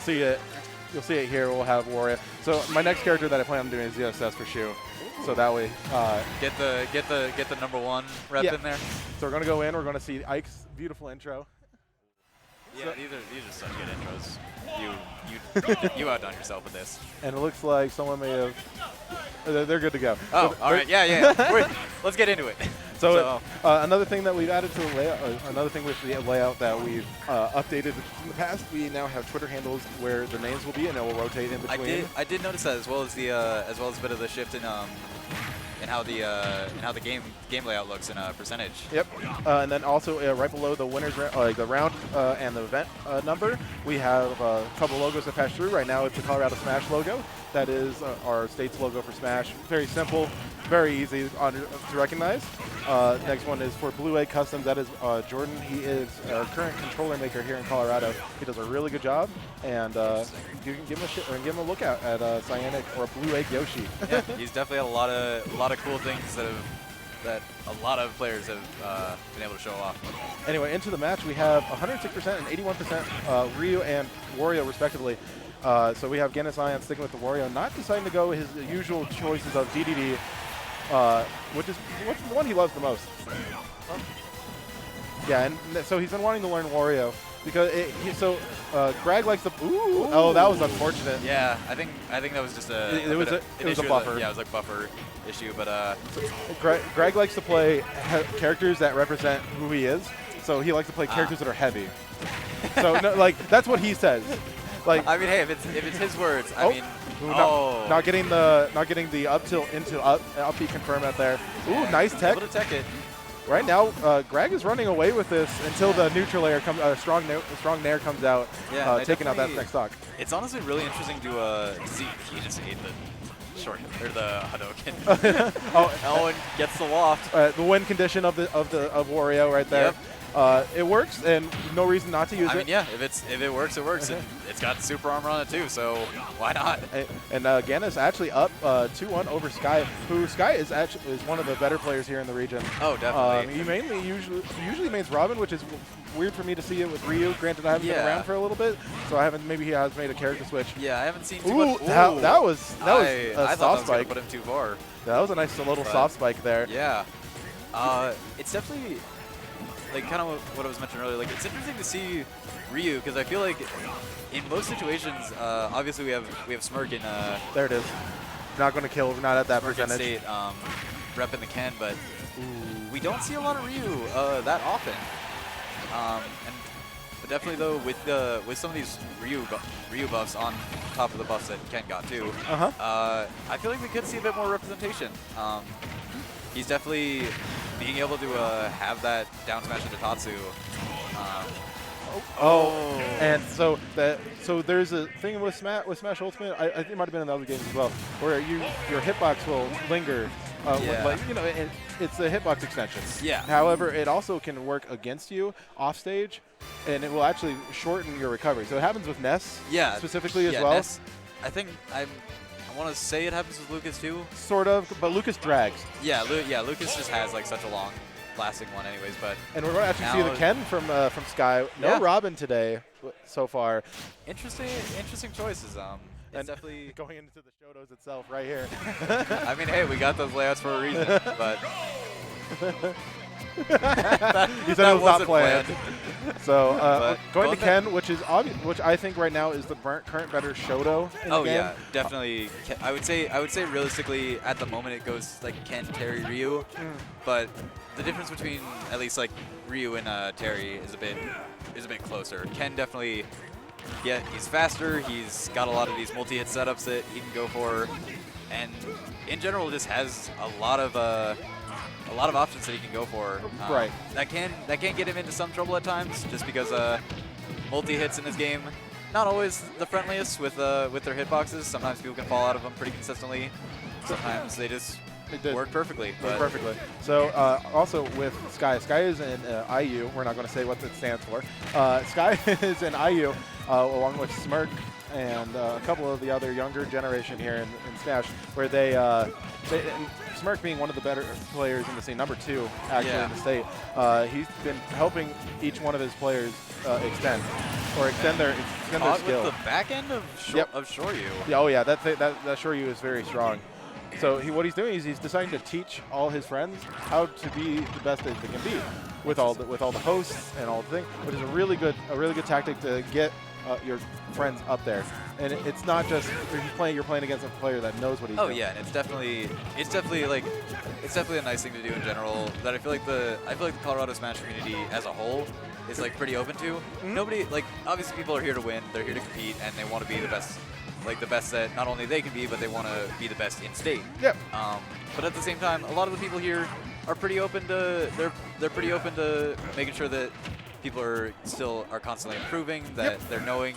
See it. You'll see it here. We'll have Wario. So my next character that I plan on doing is ZSS for Shu. So that way, get the #1 rep in there. So we're gonna go in. We're gonna see Ike's beautiful intro. Yeah, so these are such good intros. You outdone yourself with this. And it looks like someone may have. They're good to go. Oh, all right. Yeah. Let's get into it. So another thing that we've added to the layout, another thing with the layout that we've updated in the past, we now have Twitter handles where the names will be, and it will rotate in between. I did notice that, as well as a bit of the shift in how the game layout looks in percentage. Yep. And then also right below the winners, the round and the event number, we have a couple logos that pass through. Right now, it's the Colorado Smash logo. That is our state's logo for Smash. Very simple, very easy to recognize. Next one is for Blue Egg Customs. That is Jordan. He is our current controller maker here in Colorado. He does a really good job, and you can give him a look at Cyanic or Blue Egg Yoshi. Yeah, he's definitely had a lot of cool things that a lot of players have been able to show off. Anyway, into the match, we have 106% and 81% Ryu and Wario, respectively. So we have GuinnessION sticking with the Wario, not deciding to go his usual choices of DDD, which is the one he loves the most. Yeah, and so he's been wanting to learn Wario because Greg likes the oh, that was unfortunate. Yeah, I think that was just a it was a buffer. Yeah, it was like buffer issue, but Greg likes to play characters that represent who he is. So he likes to play characters that are heavy. So no, like that's what he says. Like, I mean, hey, if it's his words, I mean, not getting the up tilt into up B confirm out there. Ooh, nice tech. Able to tech it. Right now, Greg is running away with this until the neutral layer comes, strong nair comes out, taking out that next stock. It's honestly really interesting to see. He just ate the short or the Hadouken. Ellen gets the loft. The win condition of Wario right there. Yep. It works, and no reason not to use it. I mean, yeah, if it works, it works. It's got super armor on it too, so why not? And Gannis actually up 2-1 over Sky, who Sky is one of the better players here in the region. Oh, definitely. He usually mains Robin, which is weird for me to see it with Ryu. Granted, I haven't been around for a little bit, so maybe he has made a character switch. Yeah, I haven't seen too much. That was a soft spike. Put him too far. That was a nice little soft spike there. Yeah, it's definitely. Like kind of what I was mentioning earlier, like it's interesting to see Ryu because I feel like in most situations, obviously we have Smirk in. There it is. Not going to kill. We're not at that percentage. State, repping the Ken, but we don't see a lot of Ryu that often. But definitely though with some of these Ryu buffs on top of the buffs that Ken got too, I feel like we could see a bit more representation. He's definitely being able to have that down smash into Tatsu. And so there's a thing with Smash Ultimate. I think it might have been in the other games as well, where your hitbox will linger. It's a hitbox extension. Yeah. However, it also can work against you off stage, and it will actually shorten your recovery. So it happens with Ness specifically as well. Ness, I think I want to say it happens with Lucas too. Sort of, but Lucas drags. Yeah, Lucas just has like such a long lasting one anyways, but and we're going to actually see the Ken from Sky. No Robin today so far. Interesting choices. It's definitely going into the Shotos itself right here. I mean, hey, we got those layouts for a reason, but he said it was not planned. So going to Ken, which I think right now is the current better Shoto in the game. Yeah, definitely. I would say realistically at the moment it goes like Ken, Terry, Ryu, but the difference between at least like Ryu and Terry is a bit closer. Ken definitely, he's faster. He's got a lot of these multi-hit setups that he can go for, and in general just has a lot of options that he can go for. Right. That can get him into some trouble at times, just because multi-hits in this game, not always the friendliest with their hitboxes. Sometimes people can fall out of them pretty consistently. Sometimes they just work perfectly. Perfectly. So also with Sky is in IU. We're not going to say what it stands for. Sky is in IU. along with Smirk and a couple of the other younger generation here in Smash, where and Smirk being one of the better players in the scene, number 2 actually in the state, he's been helping each one of his players extend their skill. With the back end of Shoryu. Yeah, oh yeah, that Shoryu is very strong. So what he's doing is he's deciding to teach all his friends how to be the best that they can be, with all the hosts and all the things, which is a really good tactic to get your friends up there. And it's not just you're playing against a player that knows what he's doing. Oh yeah, and it's definitely a nice thing to do in general. That I feel like the Colorado Smash community as a whole is like pretty open to. Nobody, like, obviously people are here to win, they're here to compete, and they want to be the best. Like the best that not only they can be, but they want to be the best in state. Yep. But at the same time, a lot of the people here are pretty open to they're pretty open to making sure that people are constantly improving, that they're knowing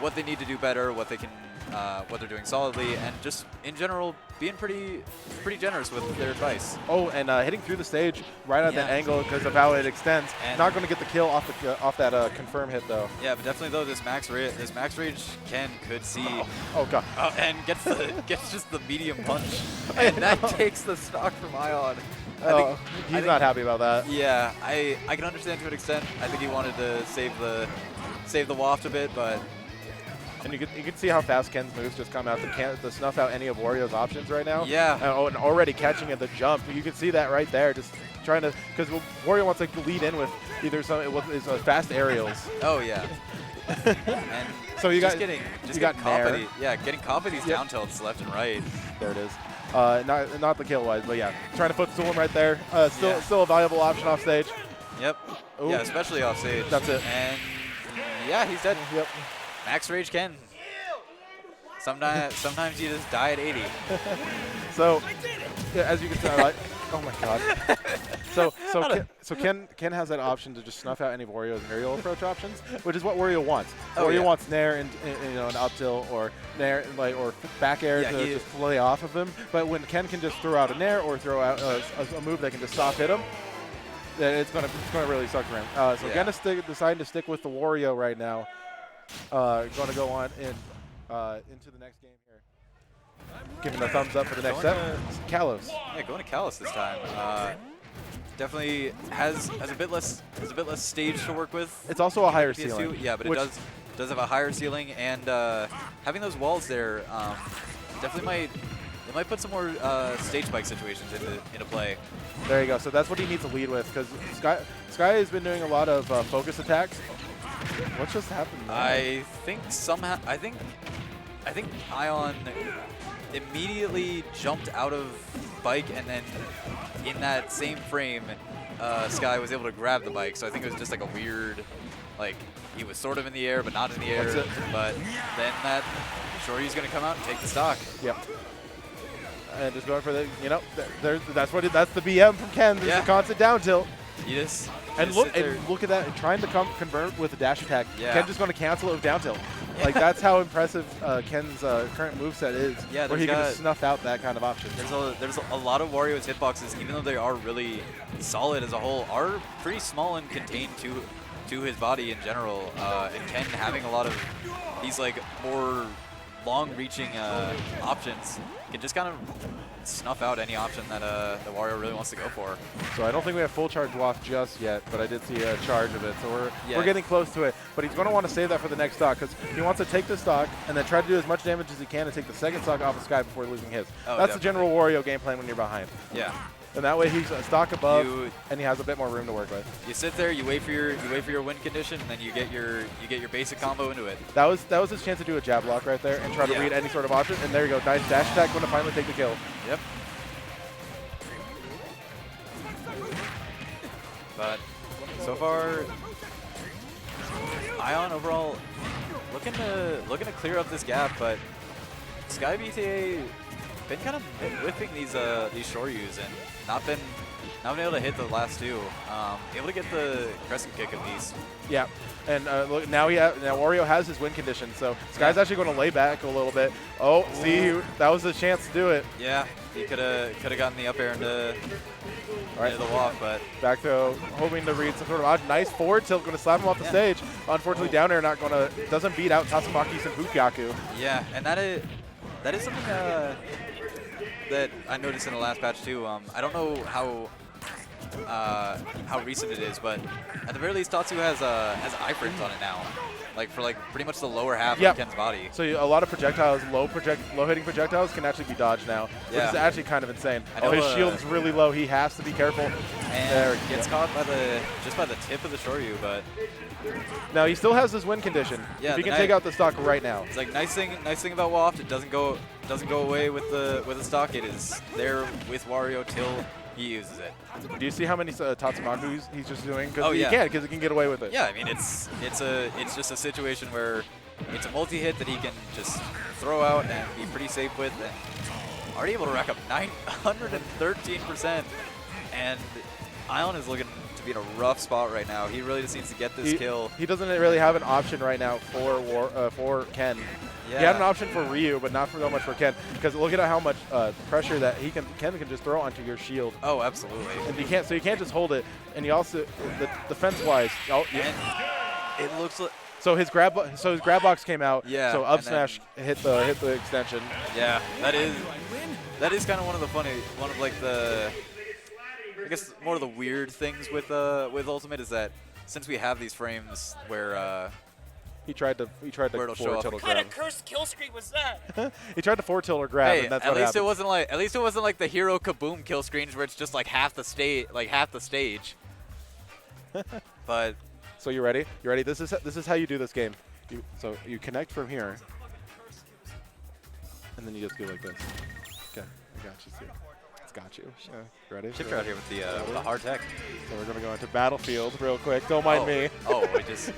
what they need to do better, what they're doing solidly, and just in general being pretty generous with their advice. Oh, and hitting through the stage right at that angle because of how it extends. And not going to get the kill off that confirm hit though. Yeah, but definitely though this max rage Ken could see. Oh god. And gets just the medium punch, and that takes the stock from Ion. He's not happy about that. Yeah, I can understand to an extent. I think he wanted to save the waft a bit, but. And you can see how fast Ken's moves just come out to snuff out any of Wario's options right now. Yeah. And already catching at the jump. You can see that right there, just trying to, because Wario wants to lead in with either a fast aerials. Oh yeah. And so you got getting Nair. getting caught by these down tilts left and right. There it is. Not the kill wise, but yeah, trying to footstool him right there. Still a valuable option off stage. Yep. Ooh. Yeah, especially off stage. That's it. And yeah, he's dead. Yep. Max Rage Ken. Sometimes you just die at 80. So, yeah, as you can tell, oh my god. So Ken has that option to just snuff out any of Wario's aerial approach options, which is what Wario wants. Wario wants Nair and an up tilt or Nair or back air to just play off of him. But when Ken can just throw out a Nair or throw out a move that can just soft hit him, then it's gonna really suck for him. So Ken is deciding to stick with the Wario right now. Going to go on into the next game here. Giving the thumbs up for the next set. Kalos. Yeah, going to Kalos this time. Definitely has a bit less stage to work with. It's also a higher ceiling. Yeah, but it does have a higher ceiling, and having those walls there definitely might put some more stage spike situations into play. There you go. So that's what he needs to lead with, because Sky has been doing a lot of focus attacks. What just happened there? I think Ion immediately jumped out of bike, and then in that same frame, Sky was able to grab the bike. So I think it was just like a weird, like, he was sort of in the air but not in the air. But then that Shoryu's going to come out and take the stock. Yep. And just going for the, that's the BM from Ken. There's a constant down tilt. Look at that, trying to convert with a dash attack. Yeah. Ken just going to cancel it with down tilt. Like, that's how impressive Ken's current moveset is, where he can just snuff out that kind of option. There's a lot of Wario's hitboxes, even though they are really solid as a whole, are pretty small and contained to his body in general. And Ken having a lot of these like more long-reaching options can just kind of snuff out any option that Wario really wants to go for. So I don't think we have full charge waft just yet, but I did see a charge of it. So we're getting close to it. But he's going to want to save that for the next stock, because he wants to take the stock and then try to do as much damage as he can and take the second stock off of Sky before losing his. That's the general Wario game plan when you're behind. Yeah. And that way he's a stock above, and he has a bit more room to work with. You sit there, you wait for your win condition, and then you get your basic combo into it. That was his chance to do a jab block right there and try to read any sort of option. And there you go, nice dash attack, going to finally take the kill. Yep. But so far, Ion overall looking to clear up this gap, but SkyBTA been kind of whipping these Shoryus and not been Not being able to hit the last two. Able to get the crescent kick at least. Yeah, and look, now Wario has his win condition, so Sky's actually going to lay back a little bit. Oh, see, that was the chance to do it. Yeah, he could have gotten the up air into the walk, but back to hoping to read some sort of odd, nice forward tilt, going to slap him off the stage. Unfortunately, down air doesn't beat out Tatsumaki's and Bukyaku. Yeah, and that is something that I noticed in the last patch too. I don't know how recent it is, but at the very least, Tatsu has iframes on it now, like for pretty much the lower half of Ken's body. So a lot of projectiles, low hitting projectiles, can actually be dodged now, which is actually kind of insane. His shield is really low. He has to be careful. And gets caught by just by the tip of the Shoryu, but now he still has his win condition. Yeah, if he can take out the stock right now. It's like nice thing about Waft. It doesn't go away with the stock. It is there with Wario till he uses it. Do you see how many Tatsumaku he's just doing? Because he can get away with it. Yeah, I mean it's just a situation where it's a multi-hit that he can just throw out and be pretty safe with, and already able to rack up 913%. And Ion is looking to be in a rough spot right now. He really just needs to get this kill. He doesn't really have an option right now for Ken. Yeah. He had an option for Ryu, but not so much for Ken. Because look at how much pressure that Ken can just throw onto your shield. Oh, absolutely. And you can't just hold it. And you also defense-wise. Oh, yeah. And it looks like. So his grab box came out. Yeah. So up smash hit the extension. Yeah, that is kind of one of the I guess more of the weird things with Ultimate is that since we have these frames where he tried to forward tilt or grab. What kind of cursed kill screen was that? He tried to forward tilt or grab, hey, and that's at what least happened. it wasn't like the hero kaboom kill screens where it's just like half the stage. But so you ready? You ready? This is how you do this game. So you connect from here, and then you just go like this. Okay, I got you. It's got you. Ready? Shifter out here with the hard tech. So we're gonna go into Battlefield real quick. Don't mind me. Oh, I just.